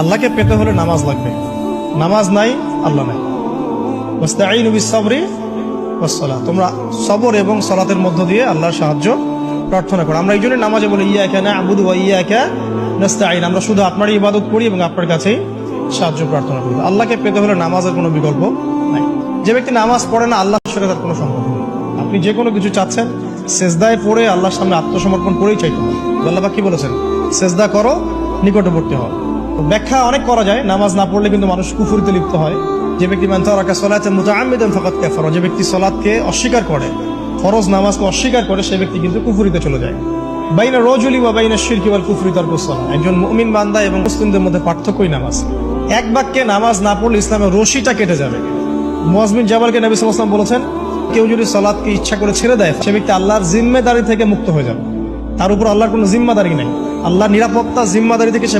আল্লাহকে পেতে হলে নামাজ লাগবে, নামাজ নাই আল্লাহ নাই। ওয়াস্তাঈনু বিস-সাবরি ওয়াস-সালাহ, তোমরা সবর এবং সালাতের মধ্য দিয়ে আল্লাহর সাহায্য প্রার্থনা করো। আমরা এই জন্য নামাজে বলি ইয়াকা না'বুদু ওয়া ইয়াকা নাস্তাঈন, আমরা শুধু আপনারই ইবাদত করি এবং আপনার কাছেই সাহায্য প্রার্থনা করি। আল্লাহকে পেতে হলে নামাজের কোনো বিকল্প নাই। যে ব্যক্তি নামাজ পড়ে না আল্লাহর সাথে তার কোনো সম্পর্ক নেই। আপনি যে কোনো কিছু চাচ্ছেন সেজদায় পড়ে আল্লাহর সামনে আত্মসমর্পণ করেই চাইতে হবে। আল্লাহ পাক কি বলেছেন? সেজদা করো, নিকটবর্তী হও। তো ব্যাখ্যা অনেক করা যায়, নামাজ না পড়লে কিন্তু মানুষ কুফরিতে লিপ্ত হয়। যে ব্যক্তি মান তারাকা সালাতান মুতাআম্মিদান ফাকাদ কাফারা, যে ব্যক্তি সালাতকে অস্বীকার করে, ফরজ নামাজকে অস্বীকার করে, সে ব্যক্তি কিন্তু কুফরিতে চলে যায়। বাইনা রাজুলি ওয়া বাইনা শিরকি ওয়াল কুফরি তারকুস সালাহ, একজন মুমিন বান্দা এবং মুসলিমদের মধ্যে পার্থক্যই নামাজ। এক বাক্যে নামাজ না পড়লে ইসলামের রশিটা কেটে যাবে। মুআয বিন জাবালকে নবী সাল্লাল্লাহু আলাইহি ওয়াসাল্লাম বলেছেন, কেউ যদি সালাতকে ইচ্ছা করে ছেড়ে দেয় সে ব্যক্তি আল্লাহর জিম্মেদারি থেকে মুক্ত হয়ে যাবে। তার উপর আল্লাহর কোনো জিম্মাদারি নেই, আল্লাহর নিরাপত্তা জিম্মাদারি থেকে সে